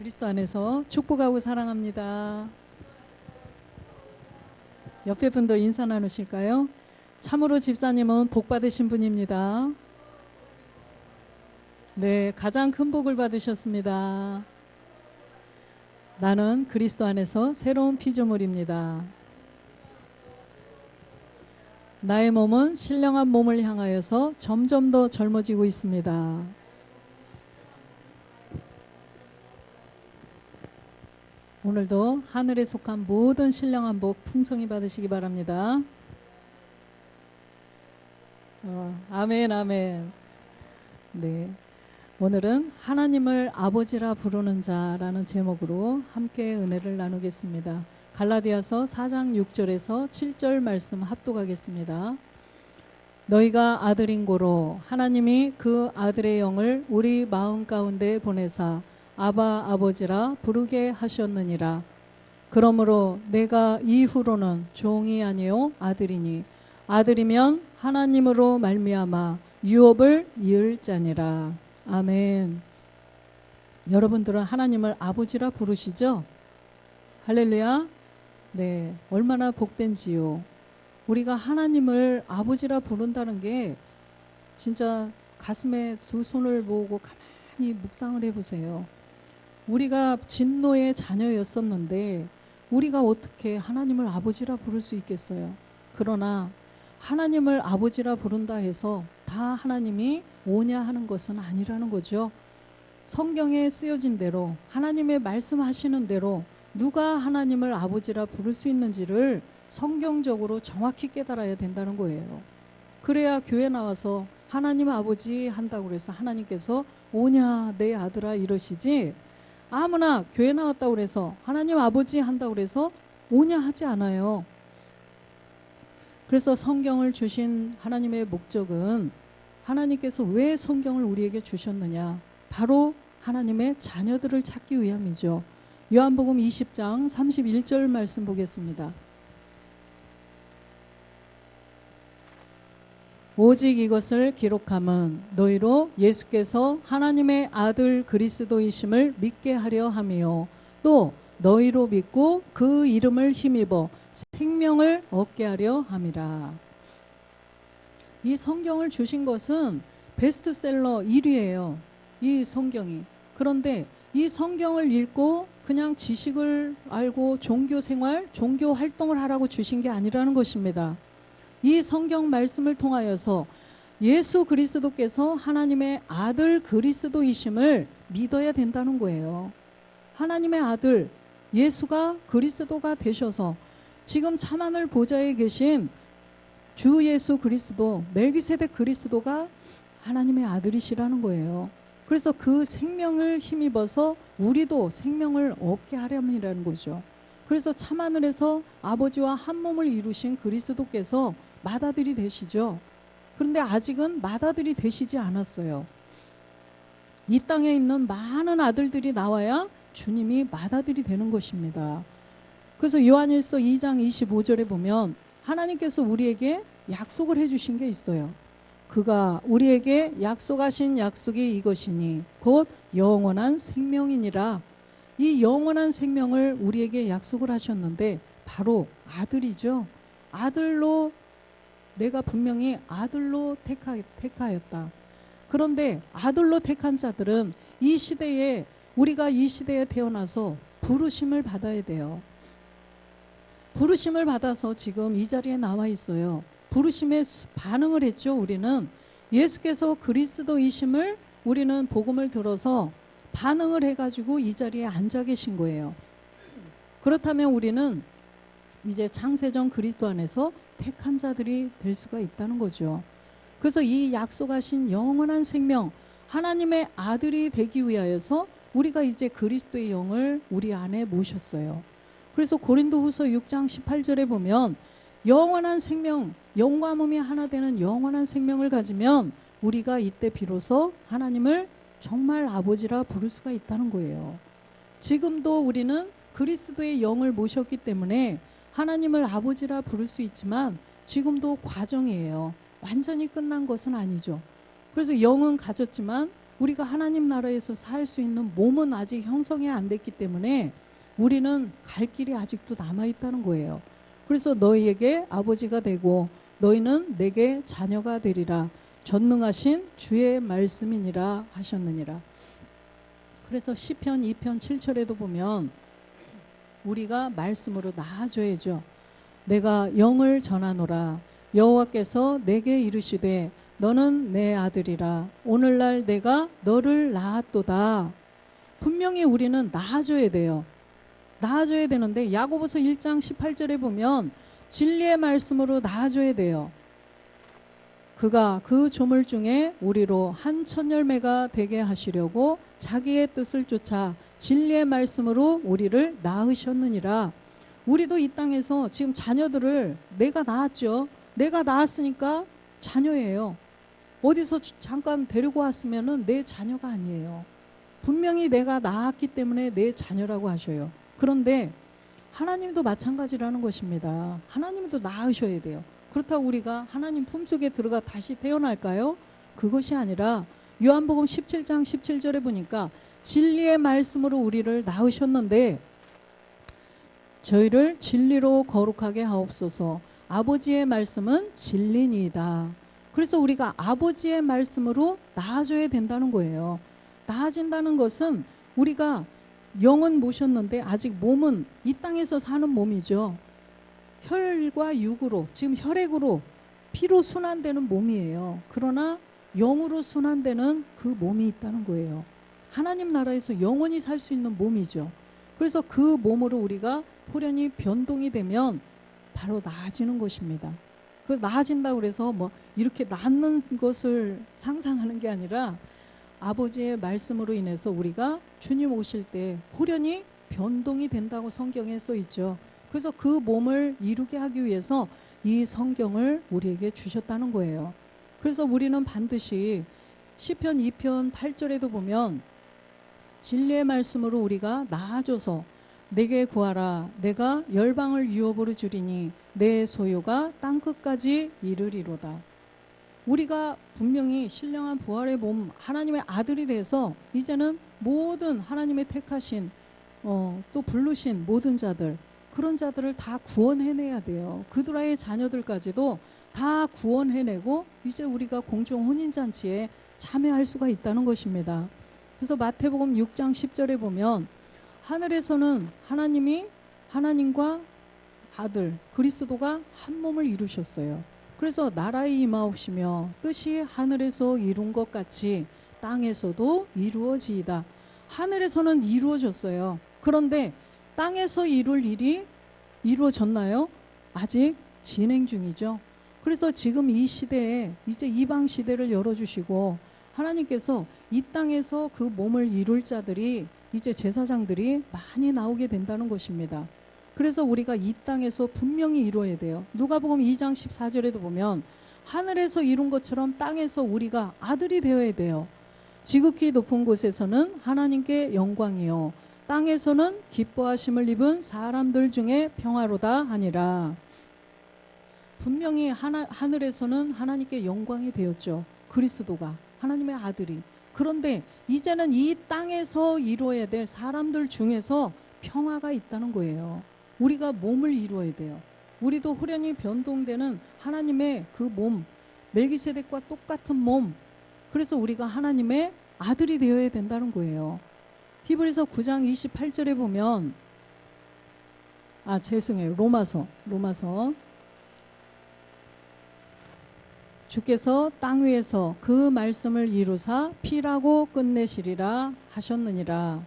그리스도 안에서 축복하고 사랑합니다. 옆에 분들 인사 나누실까요? 참으로 집사님은 복 받으신 분입니다. 네, 가장 큰 복을 받으셨습니다. 나는 그리스도 안에서 새로운 피조물입니다. 나의 몸은 신령한 몸을 향하여서 점점 더 젊어지고 있습니다. 오늘도 하늘에 속한 모든 신령한 복 풍성히 받으시기 바랍니다. 아멘, 아멘. 네, 오늘은 하나님을 아버지라 부르는 자라는 제목으로 함께 은혜를 나누겠습니다. 갈라디아서 4장 6절에서 7절 말씀 합독하겠습니다. 너희가 아들인 고로 하나님이 그 아들의 영을 우리 마음 가운데 보내사 아바 아버지라 부르게 하셨느니라. 그러므로 내가 이후로는 종이 아니요 아들이니 아들이면 하나님으로 말미암아 유업을 이을 자니라. 아멘. 여러분들은 하나님을 아버지라 부르시죠? 할렐루야. 네, 얼마나 복된지요. 우리가 하나님을 아버지라 부른다는 게 진짜 가슴에 두 손을 모으고 가만히 묵상을 해보세요. 우리가 진노의 자녀였었는데 우리가 어떻게 하나님을 아버지라 부를 수 있겠어요? 그러나 하나님을 아버지라 부른다 해서 다 하나님이 오냐 하는 것은 아니라는 거죠. 성경에 쓰여진 대로 하나님의 말씀하시는 대로 누가 하나님을 아버지라 부를 수 있는지를 성경적으로 정확히 깨달아야 된다는 거예요. 그래야 교회 나와서 하나님 아버지 한다고 그래서 하나님께서 오냐 내 아들아 이러시지, 아무나 교회 나왔다고 그래서 하나님 아버지 한다고 그래서 오냐 하지 않아요. 그래서 성경을 주신 하나님의 목적은, 하나님께서 왜 성경을 우리에게 주셨느냐, 바로 하나님의 자녀들을 찾기 위함이죠. 요한복음 20장 31절 말씀 보겠습니다. 오직 이것을 기록함은 너희로 예수께서 하나님의 아들 그리스도이심을 믿게 하려 함이요 또 너희로 믿고 그 이름을 힘입어 생명을 얻게 하려 함이라. 이 성경을 주신 것은 베스트셀러 1위예요. 이 성경이. 그런데 이 성경을 읽고 그냥 지식을 알고 종교 생활, 종교 활동을 하라고 주신 게 아니라는 것입니다. 이 성경 말씀을 통하여서 예수 그리스도께서 하나님의 아들 그리스도이심을 믿어야 된다는 거예요. 하나님의 아들 예수가 그리스도가 되셔서 지금 참하늘 보좌에 계신 주 예수 그리스도, 멜기세덱 그리스도가 하나님의 아들이시라는 거예요. 그래서 그 생명을 힘입어서 우리도 생명을 얻게 하려면이라는 거죠. 그래서 참하늘에서 아버지와 한 몸을 이루신 그리스도께서 맏아들이 되시죠. 그런데 아직은 맏아들이 되시지 않았어요. 이 땅에 있는 많은 아들들이 나와야 주님이 맏아들이 되는 것입니다. 그래서 요한일서 2장 25절에 보면 하나님께서 우리에게 약속을 해주신 게 있어요. 그가 우리에게 약속하신 약속이 이것이니 곧 영원한 생명이니라. 이 영원한 생명을 우리에게 약속을 하셨는데 바로 아들이죠. 아들로, 내가 분명히 아들로 택하였다. 그런데 아들로 택한 자들은 이 시대에, 우리가 이 시대에 태어나서 부르심을 받아야 돼요. 부르심을 받아서 지금 이 자리에 나와 있어요. 부르심에 반응을 했죠. 우리는 예수께서 그리스도이심을 우리는 복음을 들어서 반응을 해가지고 이 자리에 앉아 계신 거예요. 그렇다면 우리는 이제 창세전 그리스도 안에서 택한 자들이 될 수가 있다는 거죠. 그래서 이 약속하신 영원한 생명, 하나님의 아들이 되기 위하여서 우리가 이제 그리스도의 영을 우리 안에 모셨어요. 그래서 고린도후서 6장 18절에 보면 영원한 생명, 영과 몸이 하나 되는 영원한 생명을 가지면 우리가 이때 비로소 하나님을 정말 아버지라 부를 수가 있다는 거예요. 지금도 우리는 그리스도의 영을 모셨기 때문에 하나님을 아버지라 부를 수 있지만 지금도 과정이에요. 완전히 끝난 것은 아니죠. 그래서 영은 가졌지만 우리가 하나님 나라에서 살 수 있는 몸은 아직 형성이 안 됐기 때문에 우리는 갈 길이 아직도 남아있다는 거예요. 그래서 너희에게 아버지가 되고 너희는 내게 자녀가 되리라. 전능하신 주의 말씀이니라 하셨느니라. 그래서 시편 2편 7절에도 보면 우리가 말씀으로 나아져야죠. 내가 영을 전하노라. 여호와께서 내게 이르시되 너는 내 아들이라. 오늘날 내가 너를 낳았도다. 분명히 우리는 나아져야 돼요. 나아져야 되는데 야고보서 1장 18절에 보면 진리의 말씀으로 나아져야 돼요. 그가 그 조물 중에 우리로 한 천열매가 되게 하시려고 자기의 뜻을 쫓아 진리의 말씀으로 우리를 낳으셨느니라. 우리도 이 땅에서 지금 자녀들을 내가 낳았죠. 내가 낳았으니까 자녀예요. 어디서 잠깐 데리고 왔으면은 내 자녀가 아니에요. 분명히 내가 낳았기 때문에 내 자녀라고 하셔요. 그런데 하나님도 마찬가지라는 것입니다. 하나님도 낳으셔야 돼요. 그렇다고 우리가 하나님 품속에 들어가 다시 태어날까요? 그것이 아니라 요한복음 17장 17절에 보니까 진리의 말씀으로 우리를 낳으셨는데 저희를 진리로 거룩하게 하옵소서. 아버지의 말씀은 진리니이다. 그래서 우리가 아버지의 말씀으로 나아져야 된다는 거예요. 나아진다는 것은 우리가 영은 모셨는데 아직 몸은 이 땅에서 사는 몸이죠. 혈과 육으로, 지금 혈액으로 피로 순환되는 몸이에요. 그러나 영으로 순환되는 그 몸이 있다는 거예요. 하나님 나라에서 영원히 살 수 있는 몸이죠. 그래서 그 몸으로 우리가 호련히 변동이 되면 바로 나아지는 것입니다. 그 나아진다고 그래서 뭐 이렇게 낫는 것을 상상하는 게 아니라 아버지의 말씀으로 인해서 우리가 주님 오실 때 호련히 변동이 된다고 성경에 써 있죠. 그래서 그 몸을 이루게 하기 위해서 이 성경을 우리에게 주셨다는 거예요. 그래서 우리는 반드시 시편 2편 8절에도 보면 진리의 말씀으로 우리가 나아져서 내게 구하라. 내가 열방을 유업으로 주리니 내 소유가 땅끝까지 이르리로다. 우리가 분명히 신령한 부활의 몸 하나님의 아들이 돼서 이제는 모든 하나님의 택하신 또 부르신 모든 자들, 그런 자들을 다 구원해내야 돼요. 그들의 자녀들까지도 다 구원해내고 이제 우리가 공중 혼인잔치에 참여할 수가 있다는 것입니다. 그래서 마태복음 6장 10절에 보면 하늘에서는 하나님이 하나님과 아들 그리스도가 한 몸을 이루셨어요. 그래서 나라에 임하옵시며 뜻이 하늘에서 이룬 것 같이 땅에서도 이루어지이다. 하늘에서는 이루어졌어요. 그런데 땅에서 이룰 일이 이루어졌나요? 아직 진행 중이죠. 그래서 지금 이 시대에 이제 이방 시대를 열어주시고 하나님께서 이 땅에서 그 몸을 이룰 자들이 이제 제사장들이 많이 나오게 된다는 것입니다. 그래서 우리가 이 땅에서 분명히 이루어야 돼요. 누가복음 2장 14절에도 보면 하늘에서 이룬 것처럼 땅에서 우리가 아들이 되어야 돼요. 지극히 높은 곳에서는 하나님께 영광이요 땅에서는 기뻐하심을 입은 사람들 중에 평화로다 하니라. 분명히 하늘에서는 하나님께 영광이 되었죠. 그리스도가 하나님의 아들이. 그런데 이제는 이 땅에서 이루어야 될 사람들 중에서 평화가 있다는 거예요. 우리가 몸을 이루어야 돼요. 우리도 호련히 변동되는 하나님의 그 몸, 멜기세덱과 똑같은 몸. 그래서 우리가 하나님의 아들이 되어야 된다는 거예요. 히브리서 9장 28절에 보면 죄송해요. 로마서 주께서 땅 위에서 그 말씀을 이루사 피라고 끝내시리라 하셨느니라.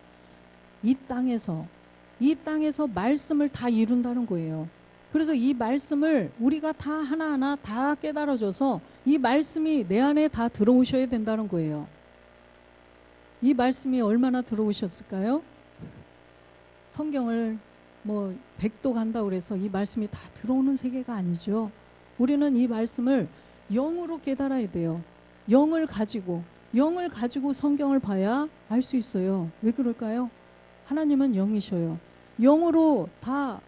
이 땅에서 말씀을 다 이룬다는 거예요. 그래서 이 말씀을 우리가 다 하나하나 다 깨달아줘서 이 말씀이 내 안에 다 들어오셔야 된다는 거예요. 이 말씀이 얼마나 들어오셨을까요? 성경을 뭐 100도 간다고 그래서 이 말씀이 다 들어오는 세계가 아니죠. 우리는 이 말씀을 영으로 깨달아야 돼요. 영을 가지고 성경을 봐야 알 수 있어요. 왜 그럴까요? 하나님은 영이셔요. 영으로 다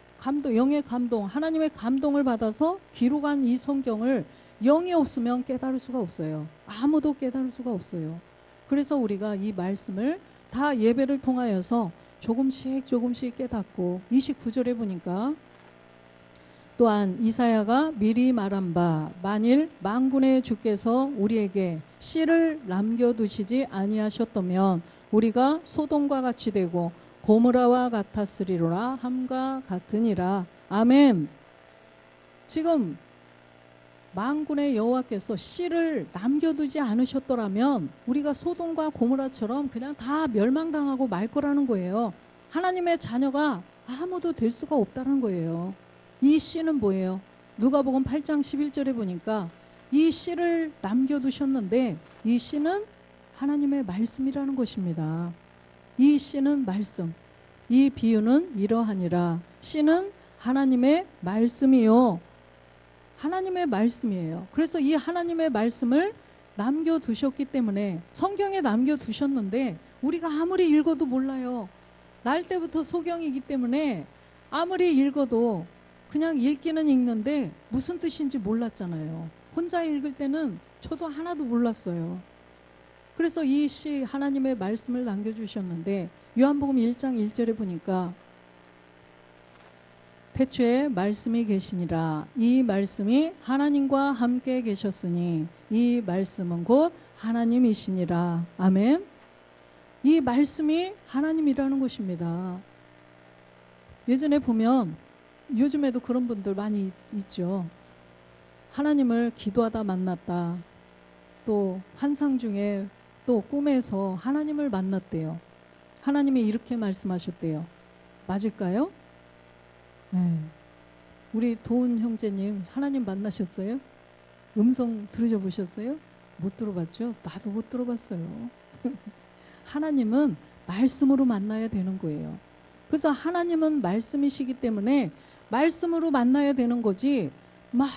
영의 감동, 하나님의 감동을 받아서 기록한 이 성경을 영이 없으면 깨달을 수가 없어요. 아무도 깨달을 수가 없어요. 그래서 우리가 이 말씀을 다 예배를 통하여서 조금씩 깨닫고 29절에 보니까 또한 이사야가 미리 말한 바 만일 만군의 주께서 우리에게 씨를 남겨두시지 아니하셨다면 우리가 소돔과 같이 되고 고모라와 같았으리로라 함과 같으니라. 아멘. 지금 만군의 여호와께서 씨를 남겨두지 않으셨더라면 우리가 소돔과 고모라처럼 그냥 다 멸망당하고 말 거라는 거예요. 하나님의 자녀가 아무도 될 수가 없다는 거예요. 이 씨는 뭐예요? 누가복음 8장 11절에 보니까 이 씨를 남겨두셨는데 이 씨는 하나님의 말씀이라는 것입니다. 이 씨는 말씀, 이 비유는 이러하니라. 씨는 하나님의 말씀이요. 하나님의 말씀이에요. 그래서 이 하나님의 말씀을 남겨두셨기 때문에 성경에 남겨두셨는데 우리가 아무리 읽어도 몰라요. 날 때부터 소경이기 때문에 아무리 읽어도 그냥 읽기는 읽는데 무슨 뜻인지 몰랐잖아요. 혼자 읽을 때는 저도 하나도 몰랐어요. 그래서 이 시 하나님의 말씀을 남겨주셨는데 요한복음 1장 1절에 보니까 태초에 말씀이 계시니라. 이 말씀이 하나님과 함께 계셨으니 이 말씀은 곧 하나님이시니라. 아멘. 이 말씀이 하나님이라는 것입니다. 예전에 보면 요즘에도 그런 분들 많이 있죠. 하나님을 기도하다 만났다. 또 환상 중에 또 꿈에서 하나님을 만났대요. 하나님이 이렇게 말씀하셨대요. 맞을까요? 네. 우리 도훈 형제님 하나님 만나셨어요? 음성 들으셔보셨어요? 못 들어봤죠? 나도 못 들어봤어요. 하나님은 말씀으로 만나야 되는 거예요. 그래서 하나님은 말씀이시기 때문에 말씀으로 만나야 되는 거지 막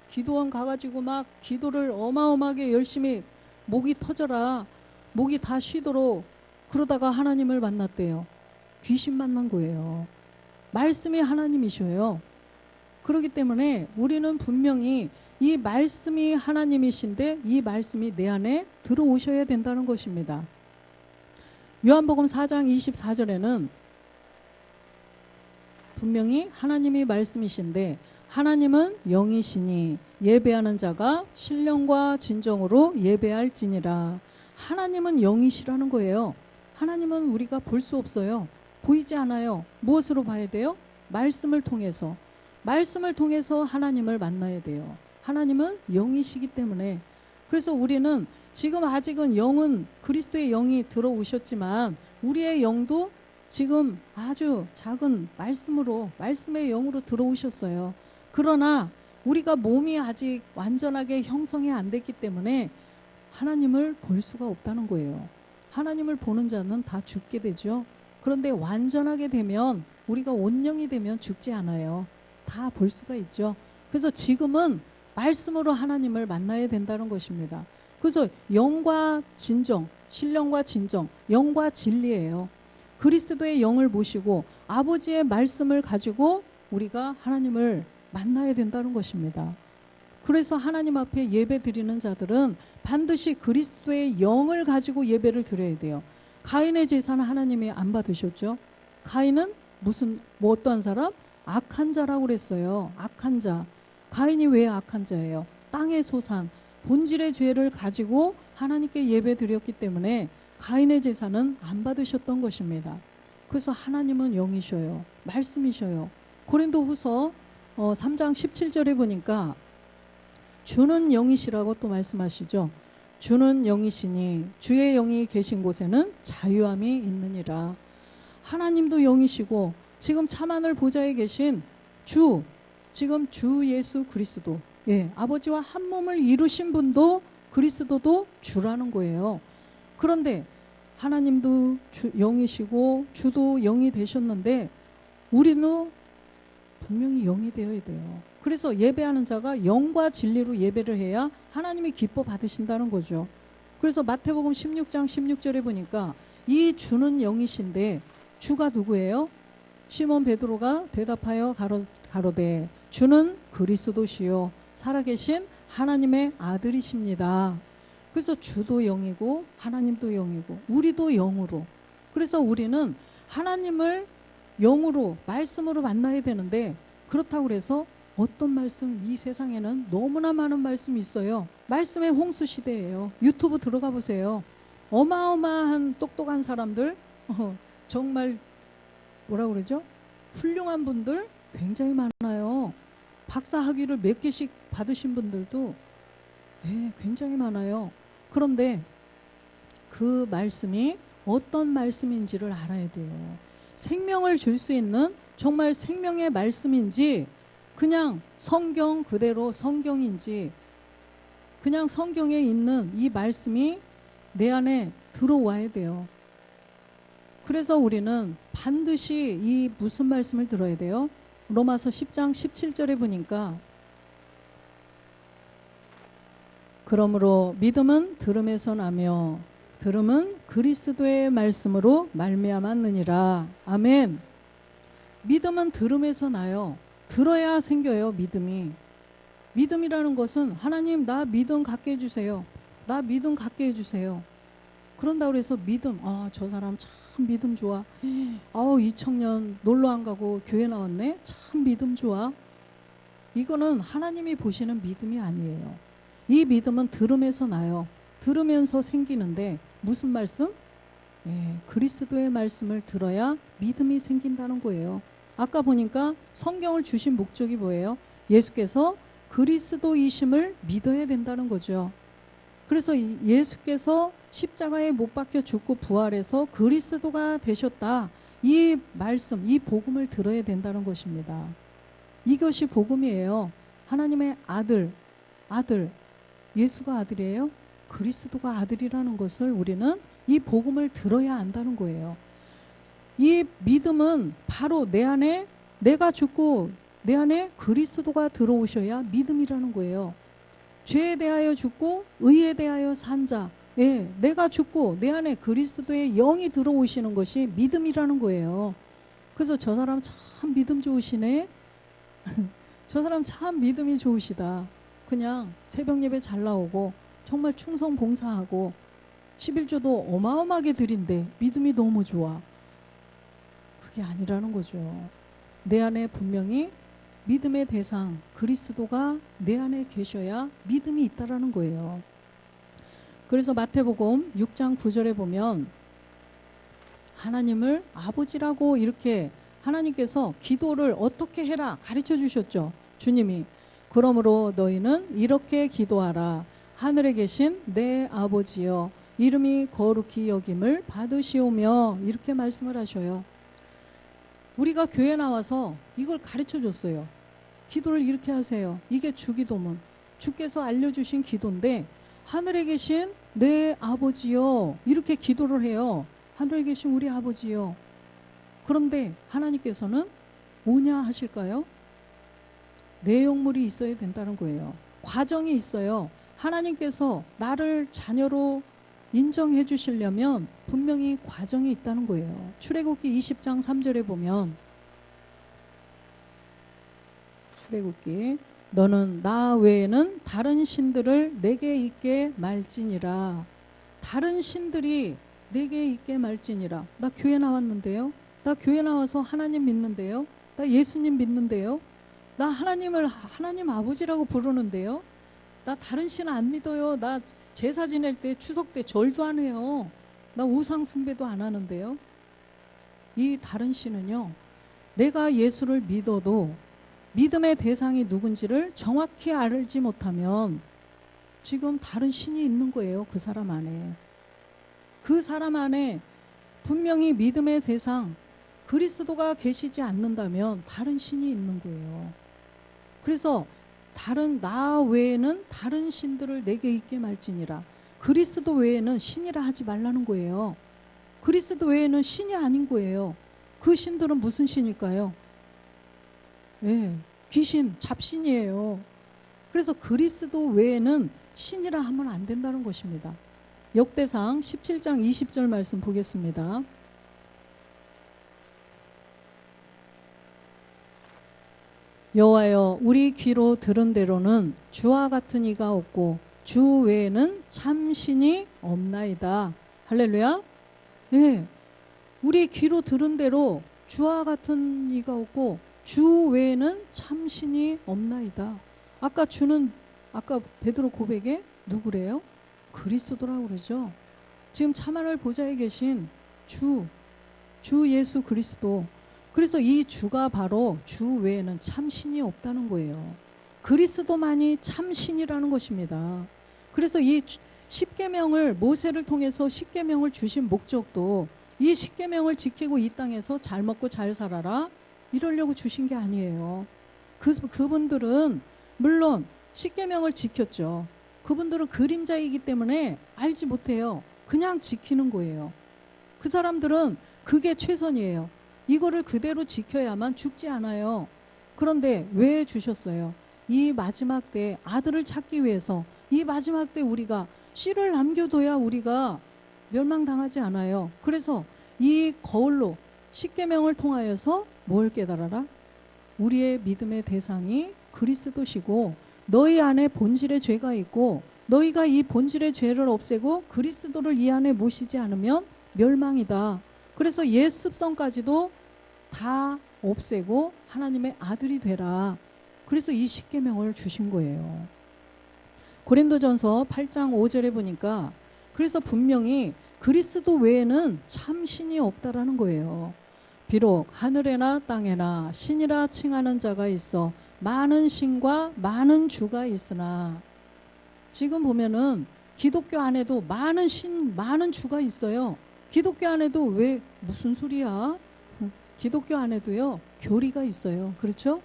기도원 가가지고 막 기도를 어마어마하게 열심히 목이 터져라 목이 다 쉬도록 그러다가 하나님을 만났대요. 귀신 만난 거예요. 말씀이 하나님이셔요. 그렇기 때문에 우리는 분명히 이 말씀이 하나님이신데 이 말씀이 내 안에 들어오셔야 된다는 것입니다. 요한복음 4장 24절에는 분명히 하나님이 말씀이신데 하나님은 영이시니 예배하는 자가 신령과 진정으로 예배할지니라. 하나님은 영이시라는 거예요. 하나님은 우리가 볼 수 없어요. 보이지 않아요. 무엇으로 봐야 돼요? 말씀을 통해서. 말씀을 통해서 하나님을 만나야 돼요. 하나님은 영이시기 때문에. 그래서 우리는 지금 아직은 영은 그리스도의 영이 들어오셨지만 우리의 영도 지금 아주 작은 말씀으로 말씀의 영으로 들어오셨어요. 그러나 우리가 몸이 아직 완전하게 형성이 안 됐기 때문에 하나님을 볼 수가 없다는 거예요. 하나님을 보는 자는 다 죽게 되죠. 그런데 완전하게 되면 우리가 온영이 되면 죽지 않아요. 다 볼 수가 있죠. 그래서 지금은 말씀으로 하나님을 만나야 된다는 것입니다. 그래서 영과 진정, 신령과 진정, 영과 진리예요. 그리스도의 영을 모시고 아버지의 말씀을 가지고 우리가 하나님을 만나야 된다는 것입니다. 그래서 하나님 앞에 예배 드리는 자들은 반드시 그리스도의 영을 가지고 예배를 드려야 돼요. 가인의 제사는 하나님이 안 받으셨죠. 가인은 어떠한 사람? 악한 자라고 그랬어요. 악한 자. 가인이 왜 악한 자예요? 땅의 소산, 본질의 죄를 가지고 하나님께 예배 드렸기 때문에 가인의 제사는 안 받으셨던 것입니다. 그래서 하나님은 영이셔요. 말씀이셔요. 고린도후서 3장 17절에 보니까 주는 영이시라고 또 말씀하시죠. 주는 영이시니 주의 영이 계신 곳에는 자유함이 있느니라. 하나님도 영이시고 지금 참하늘 보좌에 계신 지금 주 예수 그리스도, 아버지와 한 몸을 이루신 분도 그리스도도 주라는 거예요. 그런데 하나님도 영이시고 주도 영이 되셨는데 우리는 분명히 영이 되어야 돼요. 그래서 예배하는 자가 영과 진리로 예배를 해야 하나님이 기뻐 받으신다는 거죠. 그래서 마태복음 16장 16절에 보니까 이 주는 영이신데 주가 누구예요? 시몬 베드로가 대답하여 가로되 주는 그리스도시요 살아계신 하나님의 아들이십니다. 그래서 주도 영이고 하나님도 영이고 우리도 영으로. 그래서 우리는 하나님을 영으로 말씀으로 만나야 되는데, 그렇다고 해서 어떤 말씀, 이 세상에는 너무나 많은 말씀이 있어요. 말씀의 홍수 시대예요. 유튜브 들어가 보세요. 어마어마한 똑똑한 사람들, 정말 뭐라 그러죠? 훌륭한 분들 굉장히 많아요. 박사 학위를 몇 개씩 받으신 분들도 굉장히 많아요. 그런데 그 말씀이 어떤 말씀인지를 알아야 돼요. 생명을 줄 수 있는 정말 생명의 말씀인지, 그냥 성경 그대로 성경인지, 그냥 성경에 있는 이 말씀이 내 안에 들어와야 돼요. 그래서 우리는 반드시 이 무슨 말씀을 들어야 돼요? 로마서 10장 17절에 보니까, 그러므로 믿음은 들음에서 나며 들음은 그리스도의 말씀으로 말미암았느니라. 아멘. 믿음은 들음에서 나요. 들어야 생겨요, 믿음이. 믿음이라는 것은 하나님 나 믿음 갖게 해주세요. 나 믿음 갖게 해주세요. 그런다고 해서 믿음, 저 사람 참 믿음 좋아. 이 청년 놀러 안 가고 교회 나왔네. 참 믿음 좋아. 이거는 하나님이 보시는 믿음이 아니에요. 이 믿음은 들음에서 나요. 들으면서 생기는데 무슨 말씀? 그리스도의 말씀을 들어야 믿음이 생긴다는 거예요. 아까 보니까 성경을 주신 목적이 뭐예요? 예수께서 그리스도이심을 믿어야 된다는 거죠. 그래서 예수께서 십자가에 못 박혀 죽고 부활해서 그리스도가 되셨다. 이 말씀, 이 복음을 들어야 된다는 것입니다. 이것이 복음이에요. 하나님의 아들, 예수가 아들이에요? 그리스도가 아들이라는 것을 우리는 이 복음을 들어야 안다는 거예요. 이 믿음은 바로 내 안에, 내가 죽고 내 안에 그리스도가 들어오셔야 믿음이라는 거예요. 죄에 대하여 죽고 의에 대하여 산 자, 내가 죽고 내 안에 그리스도의 영이 들어오시는 것이 믿음이라는 거예요. 그래서 저 사람 참 믿음 좋으시네. 저 사람 참 믿음이 좋으시다. 그냥 새벽 예배 잘 나오고 정말 충성 봉사하고 11조도 어마어마하게 드린데 믿음이 너무 좋아. 그게 아니라는 거죠. 내 안에 분명히 믿음의 대상 그리스도가 내 안에 계셔야 믿음이 있다라는 거예요. 그래서 마태복음 6장 9절에 보면 하나님을 아버지라고 이렇게 하나님께서 기도를 어떻게 해라 가르쳐 주셨죠. 주님이 그러므로 너희는 이렇게 기도하라. 하늘에 계신 내 아버지여 이름이 거룩히 여김을 받으시오며 이렇게 말씀을 하셔요. 우리가 교회 나와서 이걸 가르쳐 줬어요. 기도를 이렇게 하세요. 이게 주기도문. 주께서 알려주신 기도인데 하늘에 계신 내 아버지여 이렇게 기도를 해요. 하늘에 계신 우리 아버지여. 그런데 하나님께서는 뭐냐 하실까요? 내용물이 있어야 된다는 거예요. 과정이 있어요. 하나님께서 나를 자녀로 인정해 주시려면 분명히 과정이 있다는 거예요. 출애굽기 20장 3절에 보면 출애굽기 너는 나 외에는 다른 신들을 내게 있게 말지니라. 다른 신들이 내게 있게 말지니라. 나 교회 나왔는데요. 나 교회 나와서 하나님 믿는데요. 나 예수님 믿는데요. 나 하나님을 하나님 아버지라고 부르는데요. 나 다른 신 안 믿어요. 나 제사 지낼 때 추석 때 절도 안 해요. 나 우상 숭배도 안 하는데요. 이 다른 신은요. 내가 예수를 믿어도 믿음의 대상이 누군지를 정확히 알지 못하면 지금 다른 신이 있는 거예요. 그 사람 안에. 그 사람 안에 분명히 믿음의 대상 그리스도가 계시지 않는다면 다른 신이 있는 거예요. 그래서 다른 나 외에는 다른 신들을 내게 있게 말지니라. 그리스도 외에는 신이라 하지 말라는 거예요. 그리스도 외에는 신이 아닌 거예요. 그 신들은 무슨 신일까요? 귀신, 잡신이에요. 그래서 그리스도 외에는 신이라 하면 안 된다는 것입니다. 역대상 17장 20절 말씀 보겠습니다. 여호와여 우리 귀로 들은 대로는 주와 같은 이가 없고 주 외에는 참 신이 없나이다. 할렐루야. 예. 우리 귀로 들은 대로 주와 같은 이가 없고 주 외에는 참 신이 없나이다. 아까 베드로 고백에 누구래요? 그리스도라고 그러죠. 지금 참하늘 보좌에 계신 주 예수 그리스도. 그래서 이 주가 바로 주 외에는 참 신이 없다는 거예요. 그리스도만이 참 신이라는 것입니다. 그래서 이 십계명을 모세를 통해서 십계명을 주신 목적도 이 십계명을 지키고 이 땅에서 잘 먹고 잘 살아라 이러려고 주신 게 아니에요. 그분들은 물론 십계명을 지켰죠. 그분들은 그림자이기 때문에 알지 못해요. 그냥 지키는 거예요. 그 사람들은 그게 최선이에요. 이거를 그대로 지켜야만 죽지 않아요. 그런데 왜 주셨어요? 이 마지막 때 아들을 찾기 위해서 이 마지막 때 우리가 씨를 남겨둬야 우리가 멸망당하지 않아요. 그래서 이 거울로 십계명을 통하여서 뭘 깨달아라? 우리의 믿음의 대상이 그리스도시고 너희 안에 본질의 죄가 있고 너희가 이 본질의 죄를 없애고 그리스도를 이 안에 모시지 않으면 멸망이다. 그래서 옛 습성까지도 다 없애고 하나님의 아들이 되라. 그래서 이 십계명을 주신 거예요. 고린도전서 8장 5절에 보니까 그래서 분명히 그리스도 외에는 참 신이 없다라는 거예요. 비록 하늘에나 땅에나 신이라 칭하는 자가 있어 많은 신과 많은 주가 있으나 지금 보면은 기독교 안에도 많은 신, 많은 주가 있어요. 기독교 안에도 왜 무슨 소리야? 기독교 안에도요 교리가 있어요. 그렇죠?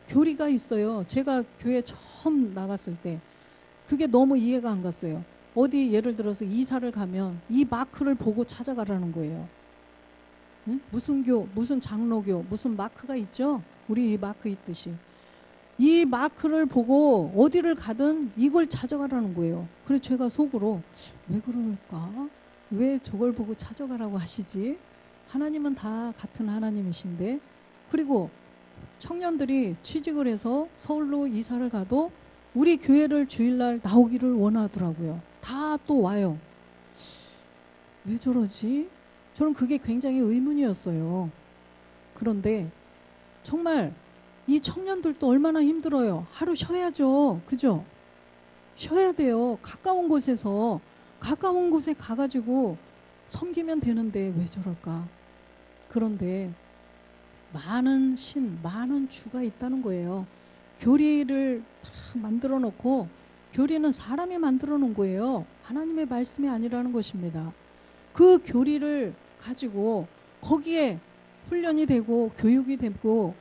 교리가 있어요. 제가 교회 처음 나갔을 때 그게 너무 이해가 안 갔어요. 어디 예를 들어서 이사를 가면 이 마크를 보고 찾아가라는 거예요. 응? 무슨 무슨 장로교, 무슨 마크가 있죠? 우리 이 마크 있듯이. 이 마크를 보고 어디를 가든 이걸 찾아가라는 거예요. 그래서 제가 속으로 왜 그럴까? 왜 저걸 보고 찾아가라고 하시지? 하나님은 다 같은 하나님이신데. 그리고 청년들이 취직을 해서 서울로 이사를 가도 우리 교회를 주일날 나오기를 원하더라고요. 다 또 와요. 왜 저러지? 저는 그게 굉장히 의문이었어요. 그런데 정말 이 청년들도 얼마나 힘들어요. 하루 쉬어야죠. 그죠? 쉬어야 돼요. 가까운 곳에 가가지고 섬기면 되는데 왜 저럴까? 그런데 많은 신, 많은 주가 있다는 거예요. 교리를 다 만들어 놓고 교리는 사람이 만들어 놓은 거예요. 하나님의 말씀이 아니라는 것입니다. 그 교리를 가지고 거기에 훈련이 되고 교육이 되고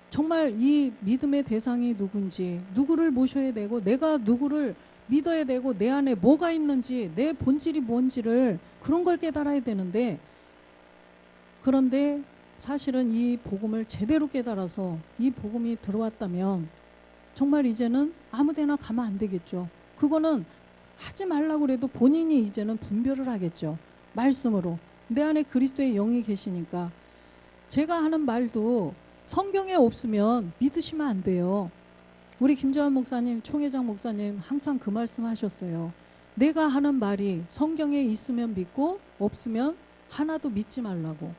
정말 이 믿음의 대상이 누군지 누구를 모셔야 되고 내가 누구를 믿어야 되고 내 안에 뭐가 있는지 내 본질이 뭔지를 그런 걸 깨달아야 되는데 그런데 사실은 이 복음을 제대로 깨달아서 이 복음이 들어왔다면 정말 이제는 아무데나 가면 안 되겠죠. 그거는 하지 말라고 그래도 본인이 이제는 분별을 하겠죠. 말씀으로. 내 안에 그리스도의 영이 계시니까. 제가 하는 말도 성경에 없으면 믿으시면 안 돼요. 우리 김재환 목사님, 총회장 목사님 항상 그 말씀 하셨어요. 내가 하는 말이 성경에 있으면 믿고 없으면 하나도 믿지 말라고.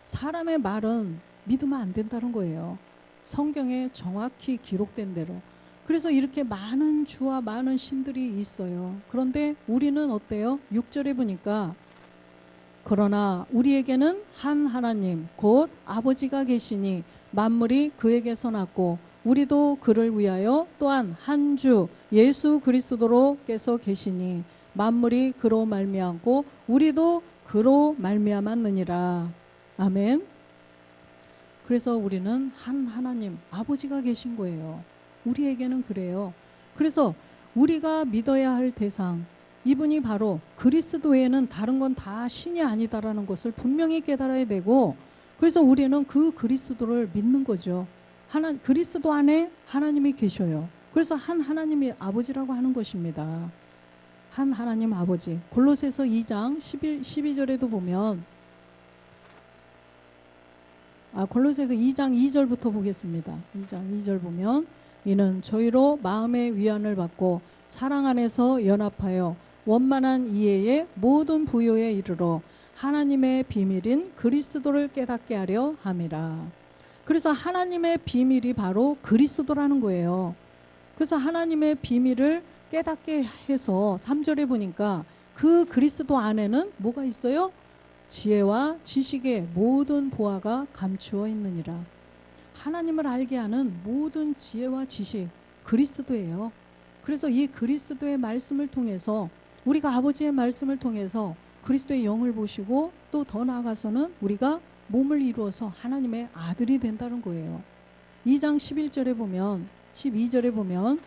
사람의 말은 믿으면 안 된다는 거예요. 성경에 정확히 기록된 대로. 그래서 이렇게 많은 주와 많은 신들이 있어요. 그런데 우리는 어때요? 6절에 보니까 그러나 우리에게는 한 하나님 곧 아버지가 계시니 만물이 그에게서 났고 우리도 그를 위하여 또한 한 주 예수 그리스도로께서 계시니 만물이 그로 말미암고 우리도 그로 말미암았느니라. 아멘. 그래서 우리는 한 하나님 아버지가 계신 거예요. 우리에게는 그래요. 그래서 우리가 믿어야 할 대상 이분이 바로 그리스도 외에는 다른 건 다 신이 아니다라는 것을 분명히 깨달아야 되고 그래서 우리는 그 그리스도를 믿는 거죠. 그리스도 안에 하나님이 계셔요. 그래서 한 하나님이 아버지라고 하는 것입니다. 한 하나님 아버지. 골로새서 2장 12절에도 보면 골로새서 2장 2절부터 보겠습니다. 2장 2절 보면 이는 저희로 마음의 위안을 받고 사랑 안에서 연합하여 원만한 이해의 모든 부요에 이르러 하나님의 비밀인 그리스도를 깨닫게 하려 함이라. 그래서 하나님의 비밀이 바로 그리스도라는 거예요. 그래서 하나님의 비밀을 깨닫게 해서 3절에 보니까 그 그리스도 안에는 뭐가 있어요? 지혜와 지식의 모든 보화가 감추어 있느니라. 하나님을 알게 하는 모든 지혜와 지식, 그리스도예요. 그래서 이 그리스도의 말씀을 통해서, 우리가 아버지의 말씀을 통해서 그리스도의 영을 보시고 또 더 나아가서는 우리가 몸을 이루어서 하나님의 아들이 된다는 거예요. 2장 11절에 보면, 12절에 보면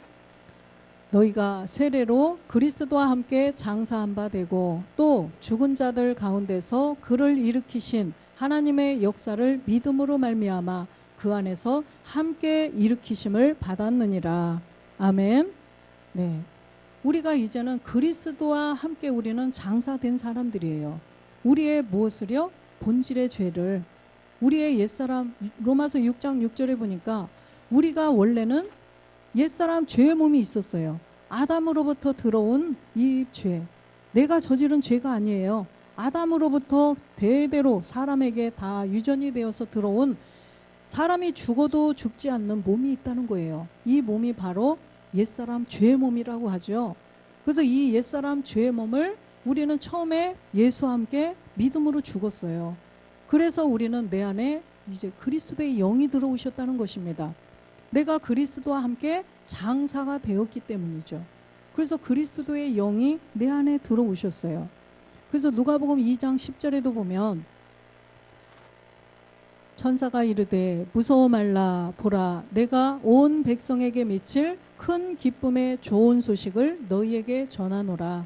너희가 세례로 그리스도와 함께 장사한 바 되고 또 죽은 자들 가운데서 그를 일으키신 하나님의 역사를 믿음으로 말미암아 그 안에서 함께 일으키심을 받았느니라. 아멘. 네, 우리가 이제는 그리스도와 함께 우리는 장사된 사람들이에요. 우리의 무엇을요? 본질의 죄를, 우리의 옛사람, 로마서 6장 6절에 보니까 우리가 원래는 옛사람 죄의 몸이 있었어요. 아담으로부터 들어온 이 죄, 내가 저지른 죄가 아니에요. 아담으로부터 대대로 사람에게 다 유전이 되어서 들어온, 사람이 죽어도 죽지 않는 몸이 있다는 거예요. 이 몸이 바로 옛사람 죄의 몸이라고 하죠. 그래서 이 옛사람 죄의 몸을 우리는 처음에 예수와 함께 믿음으로 죽었어요. 그래서 우리는 내 안에 이제 그리스도의 영이 들어오셨다는 것입니다. 내가 그리스도와 함께 장사가 되었기 때문이죠. 그래서 그리스도의 영이 내 안에 들어오셨어요. 그래서 누가복음 2장 10절에도 보면 천사가 이르되 무서워 말라, 보라 내가 온 백성에게 미칠 큰 기쁨의 좋은 소식을 너희에게 전하노라.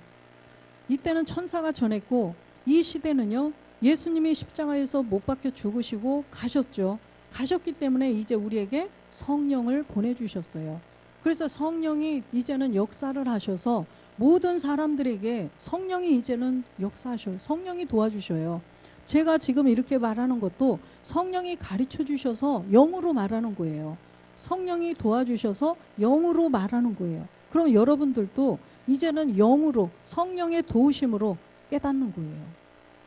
이때는 천사가 전했고, 이 시대는요 예수님이 십자가에서 못 박혀 죽으시고 가셨죠. 가셨기 때문에 이제 우리에게 성령을 보내주셨어요. 그래서 성령이 이제는 역사를 하셔서 모든 사람들에게 성령이 이제는 역사하셔요. 성령이 도와주셔요. 제가 지금 이렇게 말하는 것도 성령이 가르쳐 주셔서 영으로 말하는 거예요. 성령이 도와주셔서 영으로 말하는 거예요. 그럼 여러분들도 이제는 영으로, 성령의 도우심으로 깨닫는 거예요.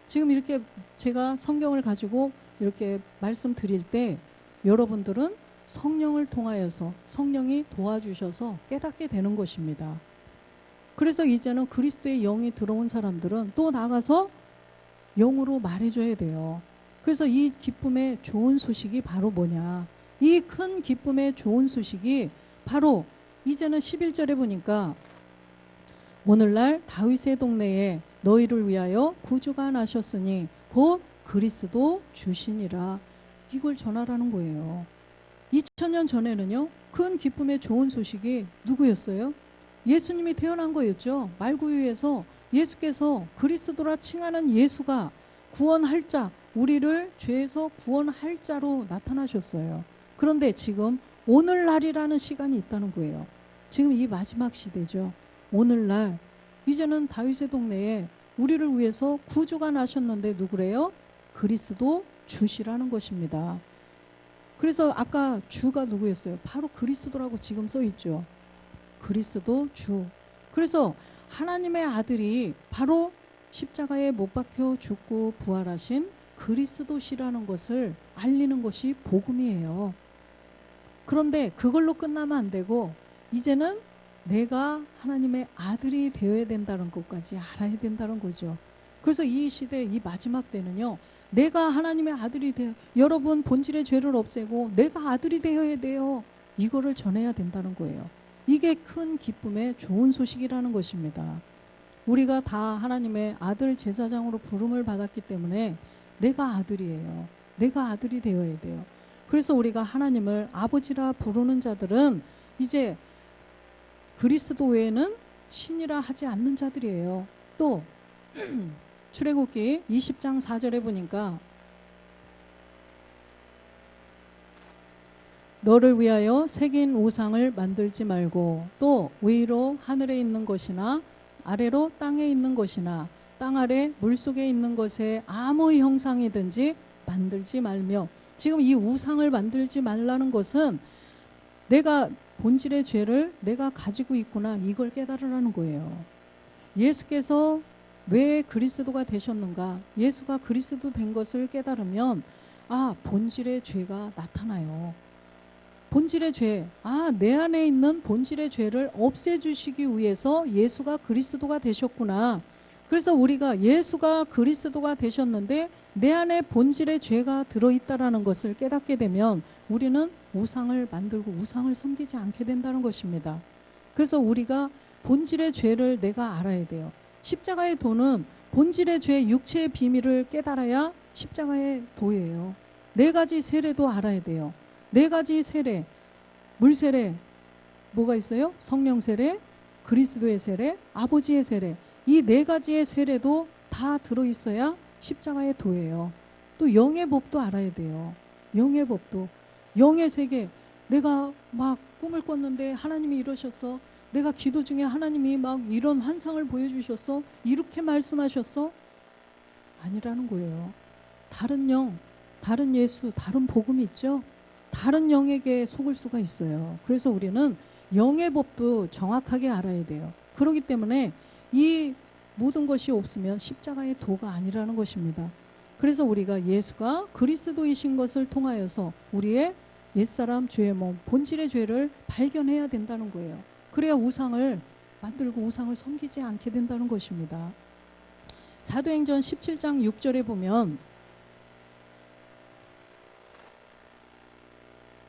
지금 이렇게 제가 성경을 가지고 이렇게 말씀드릴 때 여러분들은 성령을 통하여서 성령이 도와주셔서 깨닫게 되는 것입니다. 그래서 이제는 그리스도의 영이 들어온 사람들은 또 나가서 영으로 말해줘야 돼요. 그래서 이 기쁨의 좋은 소식이 바로 뭐냐, 이 큰 기쁨의 좋은 소식이 바로 이제는 11절에 보니까 오늘날 다윗의 동네에 너희를 위하여 구주가 나셨으니 곧 그리스도 주시니라. 이걸 전하라는 거예요. 2000년 전에는요 큰 기쁨의 좋은 소식이 누구였어요? 예수님이 태어난 거였죠. 말구유에서 예수께서 그리스도라 칭하는 예수가 구원할 자, 우리를 죄에서 구원할 자로 나타나셨어요. 그런데 지금 오늘날이라는 시간이 있다는 거예요. 지금 이 마지막 시대죠. 오늘날 이제는 다윗의 동네에 우리를 위해서 구주가 나셨는데 누구래요? 그리스도 주시라는 것입니다. 그래서 아까 주가 누구였어요? 바로 그리스도라고 지금 써 있죠. 그리스도 주. 그래서 하나님의 아들이 바로 십자가에 못 박혀 죽고 부활하신 그리스도시라는 것을 알리는 것이 복음이에요. 그런데 그걸로 끝나면 안 되고 이제는 내가 하나님의 아들이 되어야 된다는 것까지 알아야 된다는 거죠. 그래서 이 시대, 이 마지막 때는요 내가 하나님의 아들이 되어, 여러분 본질의 죄를 없애고 내가 아들이 되어야 돼요. 이거를 전해야 된다는 거예요. 이게 큰 기쁨의 좋은 소식이라는 것입니다. 우리가 다 하나님의 아들 제사장으로 부름을 받았기 때문에 내가 아들이에요. 내가 아들이 되어야 돼요. 그래서 우리가 하나님을 아버지라 부르는 자들은 이제 그리스도 외에는 신이라 하지 않는 자들이에요. 또 출애굽기 20장 4절에 보니까 너를 위하여 새긴 우상을 만들지 말고 또 위로 하늘에 있는 것이나 아래로 땅에 있는 것이나 땅 아래 물속에 있는 것에 아무 형상이든지 만들지 말며, 지금 이 우상을 만들지 말라는 것은 내가 본질의 죄를 내가 가지고 있구나, 이걸 깨달으라는 거예요. 예수께서 왜 그리스도가 되셨는가? 예수가 그리스도 된 것을 깨달으면 본질의 죄가 나타나요. 본질의 죄, 내 안에 있는 본질의 죄를 없애주시기 위해서 예수가 그리스도가 되셨구나. 그래서 우리가 예수가 그리스도가 되셨는데 내 안에 본질의 죄가 들어있다라는 것을 깨닫게 되면 우리는 우상을 만들고 우상을 섬기지 않게 된다는 것입니다. 그래서 우리가 본질의 죄를 내가 알아야 돼요. 십자가의 도는 본질의 죄, 육체의 비밀을 깨달아야 십자가의 도예요. 4가지 세례도 알아야 돼요. 4가지 세례, 물 세례, 뭐가 있어요? 성령 세례, 그리스도의 세례, 아버지의 세례. 이 4가지의 세례도 다 들어있어야 십자가의 도예요. 또 영의 법도 알아야 돼요. 영의 법도. 영의 세계. 내가 막 꿈을 꿨는데 하나님이 이러셨어. 내가 기도 중에 하나님이 막 이런 환상을 보여주셨어. 이렇게 말씀하셨어. 아니라는 거예요. 다른 영, 다른 예수, 다른 복음이 있죠. 다른 영에게 속을 수가 있어요. 그래서 우리는 영의 법도 정확하게 알아야 돼요. 그렇기 때문에 이 모든 것이 없으면 십자가의 도가 아니라는 것입니다. 그래서 우리가 예수가 그리스도이신 것을 통하여서 우리의 옛사람 죄의 몸, 본질의 죄를 발견해야 된다는 거예요. 그래야 우상을 만들고 우상을 섬기지 않게 된다는 것입니다. 사도행전 17장 6절에 보면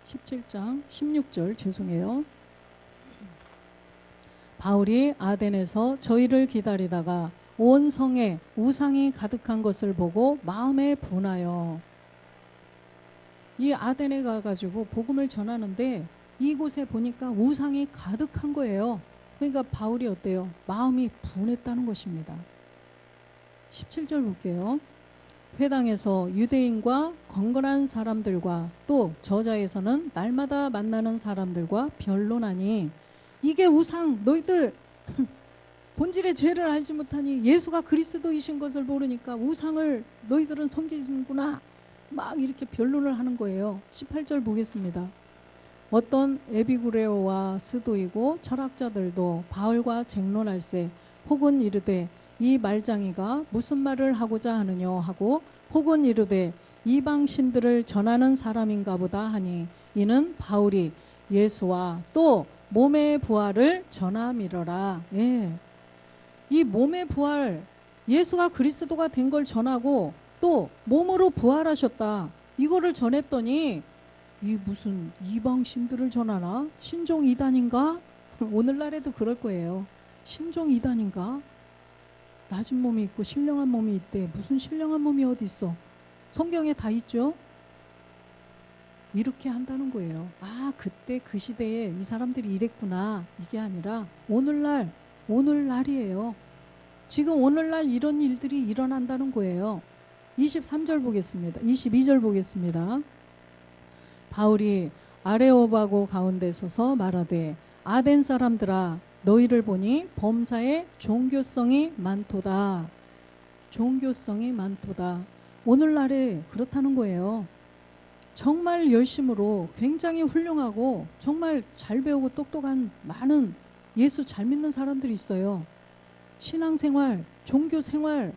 17장 16절 죄송해요. 바울이 아덴에서 저희를 기다리다가 온 성에 우상이 가득한 것을 보고 마음에 분하여. 이 아덴에 가가지고 복음을 전하는데 이곳에 보니까 우상이 가득한 거예요. 그러니까 바울이 어때요? 마음이 분했다는 것입니다. 17절 볼게요. 회당에서 유대인과 건건한 사람들과 또 저자에서는 날마다 만나는 사람들과 변론하니 이게 우상, 너희들 본질의 죄를 알지 못하니 예수가 그리스도이신 것을 모르니까 우상을 너희들은 섬기는구나, 막 이렇게 변론을 하는 거예요. 18절 보겠습니다. 어떤 에비구레오와 스도이고 철학자들도 바울과 쟁론할세 혹은 이르되 이 말장이가 무슨 말을 하고자 하느냐 하고 혹은 이르되 이방 신들을 전하는 사람인가 보다 하니 이는 바울이 예수와 또 몸의 부활을 전함이러라. 이 몸의 부활, 예수가 그리스도가 된 걸 전하고 또 몸으로 부활하셨다, 이거를 전했더니 이 무슨 이방 신들을 전하나? 신종 이단인가? 오늘날에도 그럴 거예요. 신종 이단인가? 낮은 몸이 있고 신령한 몸이 있대. 무슨 신령한 몸이 어디 있어? 성경에 다 있죠? 이렇게 한다는 거예요. 그때 그 시대에 이 사람들이 이랬구나, 이게 아니라 오늘날이에요. 지금 오늘날 이런 일들이 일어난다는 거예요. 23절 보겠습니다. 22절 보겠습니다. 바울이 아레오바고 가운데 서서 말하되 아덴 사람들아 너희를 보니 범사에 종교성이 많도다. 종교성이 많도다. 오늘날에 그렇다는 거예요. 정말 열심으로 굉장히 훌륭하고 정말 잘 배우고 똑똑한 많은 예수 잘 믿는 사람들이 있어요. 신앙생활, 종교생활,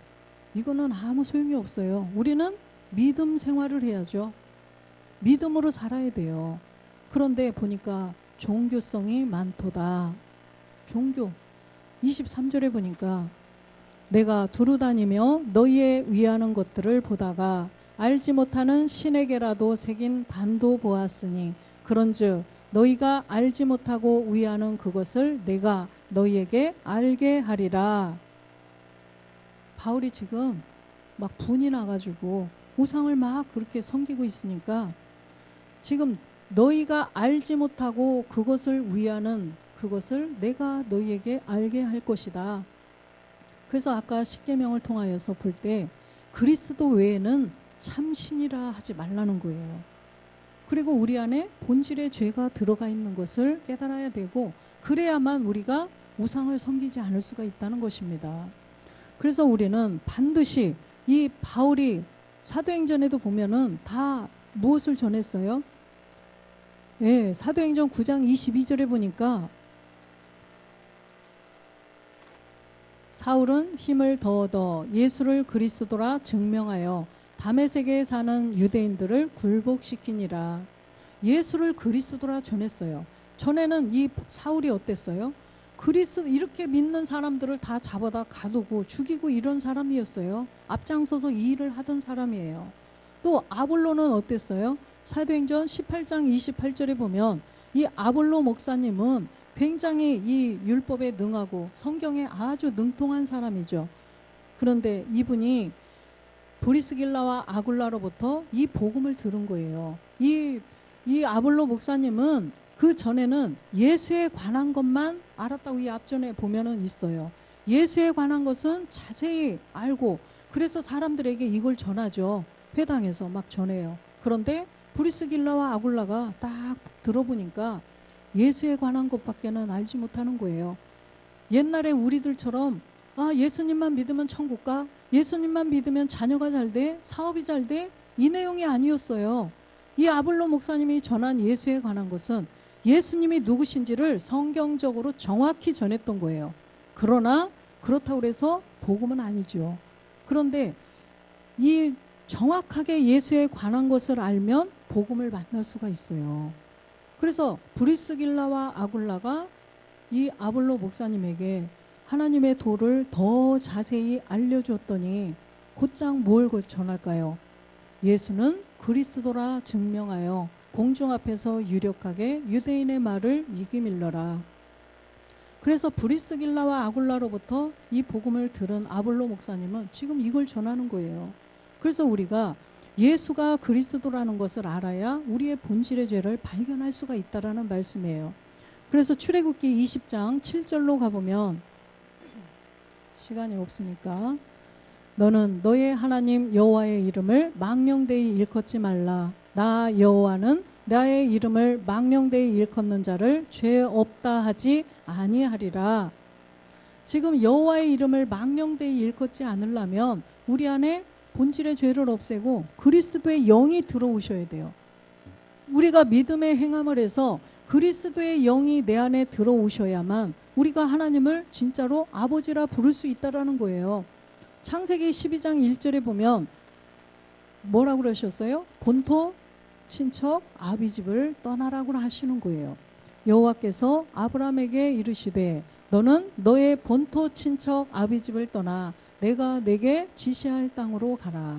이거는 아무 소용이 없어요. 우리는 믿음 생활을 해야죠. 믿음으로 살아야 돼요. 그런데 보니까 종교성이 많도다. 종교 23절에 보니까 내가 두루 다니며 너희의 위하는 것들을 보다가 알지 못하는 신에게라도 새긴 단도 보았으니 그런즉 너희가 알지 못하고 위하는 그것을 내가 너희에게 알게 하리라. 바울이 지금 막 분이 나가지고 우상을 막 그렇게 섬기고 있으니까 지금 너희가 알지 못하고 그것을 위하는 그것을 내가 너희에게 알게 할 것이다. 그래서 아까 십계명을 통하여서 볼 때 그리스도 외에는 참신이라 하지 말라는 거예요. 그리고 우리 안에 본질의 죄가 들어가 있는 것을 깨달아야 되고 그래야만 우리가 우상을 섬기지 않을 수가 있다는 것입니다. 그래서 우리는 반드시 이 바울이 사도행전에도 보면은 다 무엇을 전했어요? 예, 사도행전 9장 22절에 보니까 사울은 힘을 더 얻어 예수를 그리스도라 증명하여 다메섹에 사는 유대인들을 굴복시키니라. 예수를 그리스도라 전했어요. 전에는 이 사울이 어땠어요? 그리스도 이렇게 믿는 사람들을 다 잡아다 가두고 죽이고 이런 사람이었어요. 앞장서서 이 일을 하던 사람이에요. 또 아볼로는 어땠어요? 사도행전 18장 28절에 보면 이 아볼로 목사님은 굉장히 이 율법에 능하고 성경에 아주 능통한 사람이죠. 그런데 이분이 브리스길라와 아굴라로부터 이 복음을 들은 거예요. 이 아볼로 목사님은 그 전에는 예수에 관한 것만 알았다고 이 앞전에 보면은 있어요. 예수에 관한 것은 자세히 알고 그래서 사람들에게 이걸 전하죠. 회당에서 막 전해요. 그런데 브리스길라와 아굴라가 딱 들어보니까 예수에 관한 것밖에는 알지 못하는 거예요. 옛날에 우리들처럼 예수님만 믿으면 천국 가, 예수님만 믿으면 자녀가 잘 돼, 사업이 잘 돼, 이 내용이 아니었어요. 이 아볼로 목사님이 전한 예수에 관한 것은 예수님이 누구신지를 성경적으로 정확히 전했던 거예요. 그러나 그렇다고 해서 복음은 아니죠. 그런데 이 정확하게 예수에 관한 것을 알면 복음을 만날 수가 있어요. 그래서 브리스길라와 아굴라가 이 아볼로 목사님에게 하나님의 도를 더 자세히 알려주었더니 곧장 뭘 전할까요? 예수는 그리스도라 증명하여 공중 앞에서 유력하게 유대인의 말을 이기밀러라. 그래서 브리스길라와 아굴라로부터 이 복음을 들은 아볼로 목사님은 지금 이걸 전하는 거예요. 그래서 우리가 예수가 그리스도라는 것을 알아야 우리의 본질의 죄를 발견할 수가 있다라는 말씀이에요. 그래서 출애굽기 20장 7절로 가보면 시간이 없으니까 너는 너의 하나님 여호와의 이름을 망령되이 일컫지 말라. 나 여호와는 나의 이름을 망령되이 일컫는 자를 죄 없다 하지 아니하리라. 지금 여호와의 이름을 망령되이 일컫지 않으려면 우리 안에 본질의 죄를 없애고 그리스도의 영이 들어오셔야 돼요. 우리가 믿음의 행함을 해서 그리스도의 영이 내 안에 들어오셔야만 우리가 하나님을 진짜로 아버지라 부를 수 있다라는 거예요. 창세기 12장 1절에 보면 뭐라고 그러셨어요? 본토, 친척, 아비집을 떠나라고 하시는 거예요. 여호와께서 아브라함에게 이르시되 너는 너의 본토, 친척, 아비집을 떠나 내가 내게 지시할 땅으로 가라.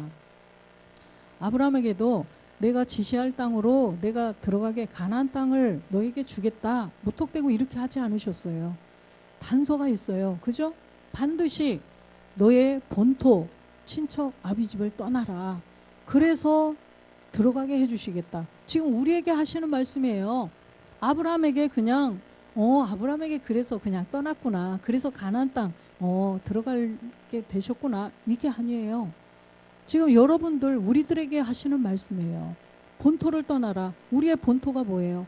아브라함에게도 내가 지시할 땅으로 내가 들어가게 가나안 땅을 너에게 주겠다. 무턱대고 이렇게 하지 않으셨어요. 단서가 있어요. 그죠? 반드시 너의 본토, 친척, 아비집을 떠나라. 그래서 들어가게 해주시겠다. 지금 우리에게 하시는 말씀이에요. 아브라함에게 그냥 아브라함에게 그래서 그냥 떠났구나. 그래서 가나안 땅 들어가게 되셨구나. 이게 아니에요. 지금 여러분들 우리들에게 하시는 말씀이에요. 본토를 떠나라. 우리의 본토가 뭐예요?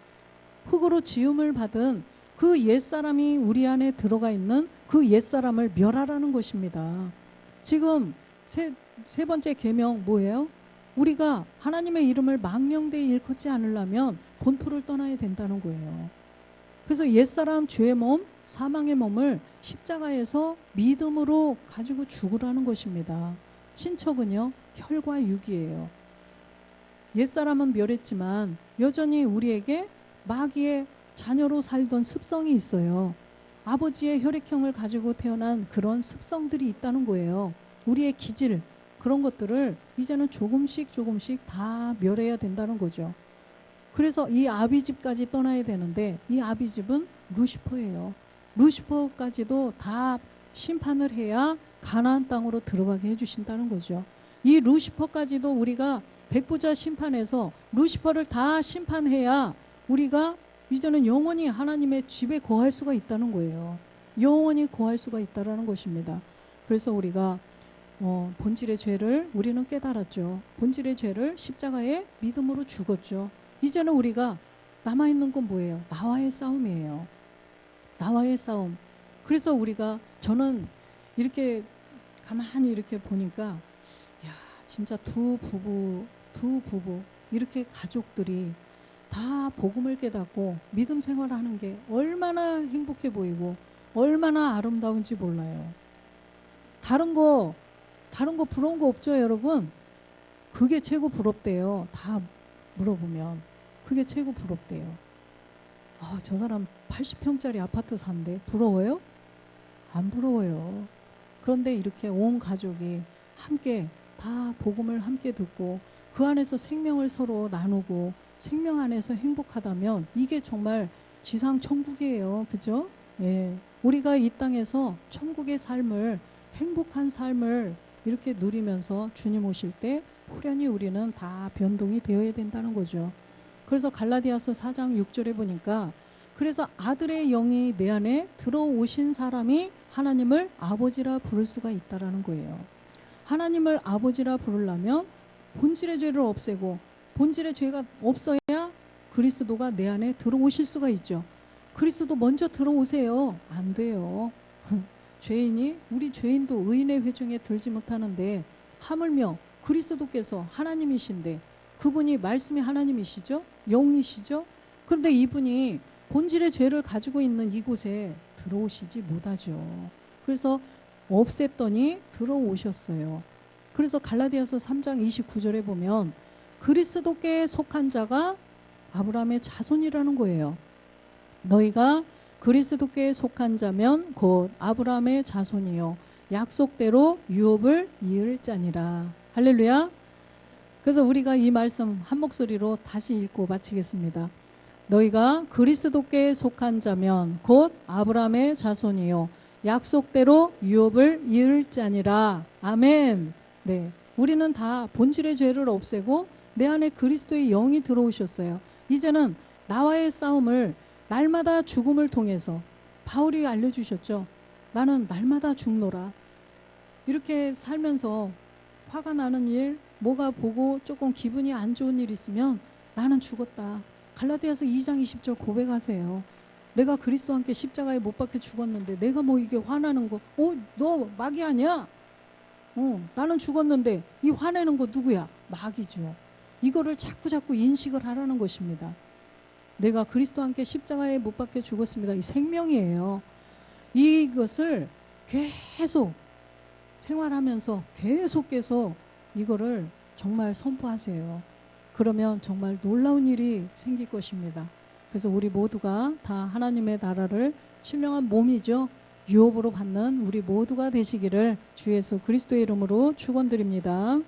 흙으로 지음을 받은 그 옛사람이 우리 안에 들어가 있는 그 옛사람을 멸하라는 것입니다. 지금 세 번째 계명 뭐예요? 우리가 하나님의 이름을 망령되이 일컫지 않으려면 본토를 떠나야 된다는 거예요. 그래서 옛사람 죄의 몸, 사망의 몸을 십자가에서 믿음으로 가지고 죽으라는 것입니다. 친척은요, 혈과 육이에요. 옛사람은 멸했지만 여전히 우리에게 마귀의 자녀로 살던 습성이 있어요. 아버지의 혈액형을 가지고 태어난 그런 습성들이 있다는 거예요. 우리의 기질, 그런 것들을 이제는 조금씩 다 멸해야 된다는 거죠. 그래서 이 아비집까지 떠나야 되는데 이 아비집은 루시퍼예요. 루시퍼까지도 다 심판을 해야 가나안 땅으로 들어가게 해주신다는 거죠. 이 루시퍼까지도 우리가 백부자 심판에서 루시퍼를 다 심판해야 우리가 이제는 영원히 하나님의 집에 거할 수가 있다는 거예요. 영원히 거할 수가 있다는 것입니다. 그래서 우리가 본질의 죄를 우리는 깨달았죠. 본질의 죄를 십자가에 믿음으로 죽었죠. 이제는 우리가 남아있는 건 뭐예요? 나와의 싸움이에요. 나와의 싸움. 그래서 저는 이렇게 가만히 이렇게 보니까 야, 진짜 두 부부 이렇게 가족들이 다 복음을 깨닫고 믿음 생활하는 게 얼마나 행복해 보이고 얼마나 아름다운지 몰라요. 다른 거 부러운 거 없죠, 여러분? 그게 최고 부럽대요. 다 물어보면 그게 최고 부럽대요. 아, 저 사람 80평짜리 아파트 산대. 부러워요? 안 부러워요. 그런데 이렇게 온 가족이 함께 다 복음을 함께 듣고 그 안에서 생명을 서로 나누고 생명 안에서 행복하다면 이게 정말 지상 천국이에요. 그죠? 예. 우리가 이 땅에서 천국의 삶을, 행복한 삶을 이렇게 누리면서 주님 오실 때 후련히 우리는 다 변동이 되어야 된다는 거죠. 그래서 갈라디아서 4장 6절에 보니까 그래서 아들의 영이 내 안에 들어오신 사람이 하나님을 아버지라 부를 수가 있다라는 거예요. 하나님을 아버지라 부르려면 본질의 죄를 없애고 본질의 죄가 없어야 그리스도가 내 안에 들어오실 수가 있죠. 그리스도 먼저 들어오세요. 안 돼요. 우리 죄인도 의인의 회중에 들지 못하는데 하물며 그리스도께서 하나님이신데 그분이 말씀이 하나님이시죠? 영이시죠? 그런데 이분이 본질의 죄를 가지고 있는 이곳에 들어오시지 못하죠. 그래서 없앴더니 들어오셨어요. 그래서 갈라디아서 3장 29절에 보면 그리스도께 속한 자가 아브라함의 자손이라는 거예요. 너희가 그리스도께 속한 자면 곧 아브라함의 자손이요 약속대로 유업을 이을 자니라. 할렐루야. 그래서 우리가 이 말씀 한 목소리로 다시 읽고 마치겠습니다. 너희가 그리스도께 속한 자면 곧 아브라함의 자손이요 약속대로 유업을 이을 자니라. 아멘. 네, 우리는 다 본질의 죄를 없애고 내 안에 그리스도의 영이 들어오셨어요. 이제는 나와의 싸움을 날마다 죽음을 통해서 바울이 알려주셨죠. 나는 날마다 죽노라. 이렇게 살면서 화가 나는 일, 뭐가 보고 조금 기분이 안 좋은 일 있으면 나는 죽었다. 갈라디아서 2장 20절 고백하세요. 내가 그리스도와 함께 십자가에 못 박혀 죽었는데 내가 뭐 이게 화나는 거, 너 마귀 아니야? 나는 죽었는데 이 화내는 거 누구야? 마귀죠. 이거를 자꾸 인식을 하라는 것입니다. 내가 그리스도와 함께 십자가에 못 박혀 죽었습니다. 이 생명이에요. 이것을 계속 생활하면서 계속 이거를 정말 선포하세요. 그러면 정말 놀라운 일이 생길 것입니다. 그래서 우리 모두가 다 하나님의 나라를 신령한 몸이죠. 유업으로 받는 우리 모두가 되시기를 주 예수 그리스도의 이름으로 축원드립니다.